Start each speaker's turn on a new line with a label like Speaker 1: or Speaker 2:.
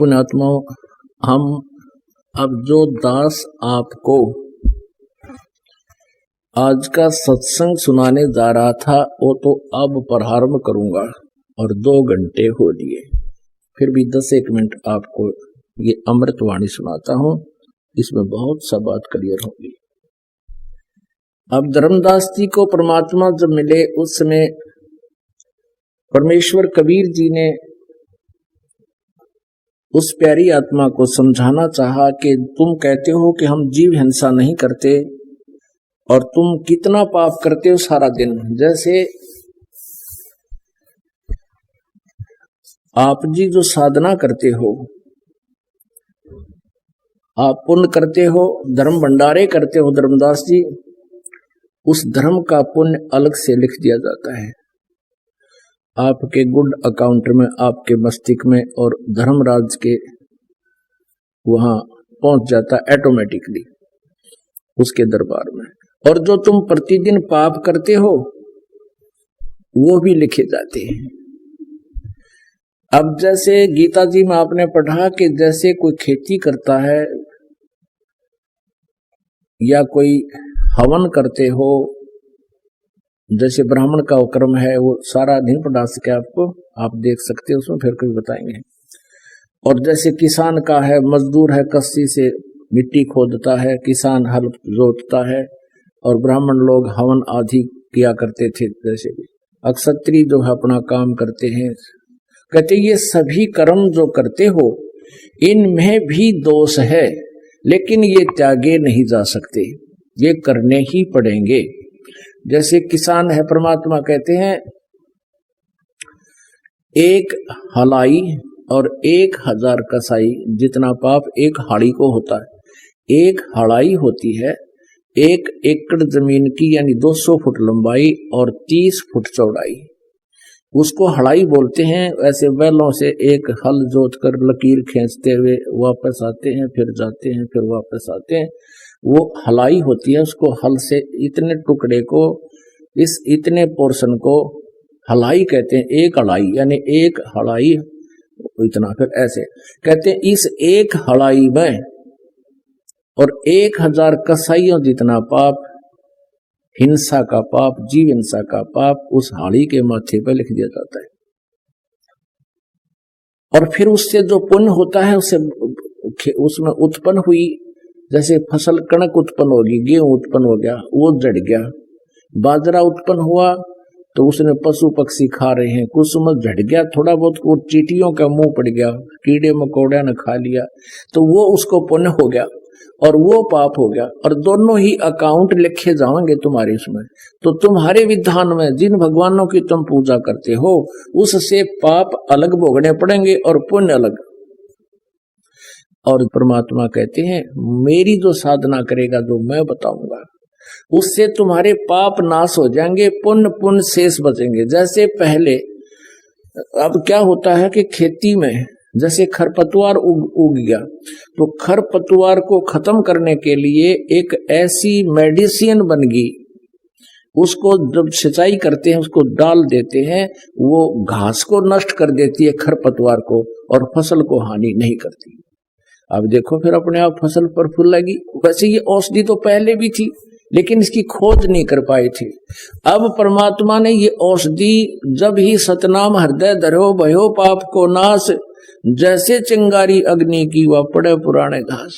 Speaker 1: पुण्यात्माओं, हम अब जो दास आपको आज का सत्संग सुनाने जा रहा था वो तो अब प्रारंभ करूंगा और 2 घंटे हो लिए, फिर भी 10-1 मिनट आपको ये अमृतवाणी सुनाता हूं। इसमें बहुत सा बात क्लियर होगी। अब धर्मदास जी को परमात्मा जब मिले उस समय परमेश्वर कबीर जी ने उस प्यारी आत्मा को समझाना चाहा कि तुम कहते हो कि हम जीव हिंसा नहीं करते और तुम कितना पाप करते हो सारा दिन। जैसे आप जी जो साधना करते हो, आप पुण्य करते हो, धर्म भंडारे करते हो धर्मदास जी, उस धर्म का पुण्य अलग से लिख दिया जाता है आपके गुड अकाउंट में, आपके मस्तिष्क में, और धर्मराज के वहां पहुंच जाता ऑटोमेटिकली उसके दरबार में। और जो तुम प्रतिदिन पाप करते हो वो भी लिखे जाते हैं। अब जैसे गीता जी में आपने पढ़ा कि जैसे कोई खेती करता है या कोई हवन करते हो, जैसे ब्राह्मण का कर्म है, वो सारा नहीं पढ़ा सके आपको, आप देख सकते हो उसमें, फिर कभी बताएंगे। और जैसे किसान का है, मजदूर है, कस्सी से मिट्टी खोदता है, किसान हल जोतता है, और ब्राह्मण लोग हवन आदि किया करते थे। जैसे अक्षत्री जो है अपना काम करते हैं। कहते ये सभी कर्म जो करते हो इनमें भी दोष है, लेकिन ये त्यागे नहीं जा सकते, ये करने ही पड़ेंगे। जैसे किसान है, परमात्मा कहते हैं 1 हलाई और 1000 कसाई जितना पाप 1 हाड़ी को होता है। 1 हड़ाई होती है 1 एकड़ जमीन की, यानी 200 फुट लंबाई और 30 फुट चौड़ाई, उसको हड़ाई बोलते हैं। ऐसे बैलों से एक हल जोत कर लकीर खींचते हुए वापस आते हैं, फिर जाते हैं, फिर वापस आते हैं, वो हलाई होती है। उसको हल से इतने टुकड़े को, इस इतने पोर्शन को हलाई कहते हैं। 1 हलाई यानी 1 हलाई इतना, फिर ऐसे कहते हैं इस 1 हलाई में और 1000 कसाईयों जितना पाप, हिंसा का पाप, जीव हिंसा का पाप उस हाड़ी के माथे पर लिख दिया जाता है। और फिर उससे जो पुण्य होता है उसमें उत्पन्न हुई, जैसे फसल कणक उत्पन्न होगी, गेहूं उत्पन्न हो गया, वो जड़ गया, बाजरा उत्पन्न हुआ तो उसने पशु पक्षी खा रहे हैं, कुछ समय झड़ गया, थोड़ा बहुत वो चींटियों का मुंह पड़ गया, कीड़े मकोड़े ने खा लिया, तो वो उसको पुण्य हो गया और वो पाप हो गया, और दोनों ही अकाउंट लिखे जाएंगे तुम्हारे इसमें। तो तुम्हारे विधान में जिन भगवानों की तुम पूजा करते हो उससे पाप अलग भोगने पड़ेंगे और पुण्य अलग। और परमात्मा कहते हैं मेरी जो साधना करेगा, जो मैं बताऊंगा, उससे तुम्हारे पाप नाश हो जाएंगे, पुण्य शेष बचेंगे। जैसे पहले, अब क्या होता है कि खेती में जैसे खरपतवार उग गया, तो खरपतवार को खत्म करने के लिए एक ऐसी मेडिसिन बन गई, उसको जब सिंचाई करते हैं उसको डाल देते हैं, वो घास को नष्ट कर देती है खरपतवार को, और फसल को हानि नहीं करती। अब देखो फिर अपने आप फसल पर फूल लगी। वैसे ये औषधि तो पहले भी थी, लेकिन इसकी खोज नहीं कर पाए थे। अब परमात्मा ने ये औषधि, जब ही सतनाम हृदय धरो भयो पाप को नाश, जैसे चिंगारी अग्नि की वह पड़े पुराने घास।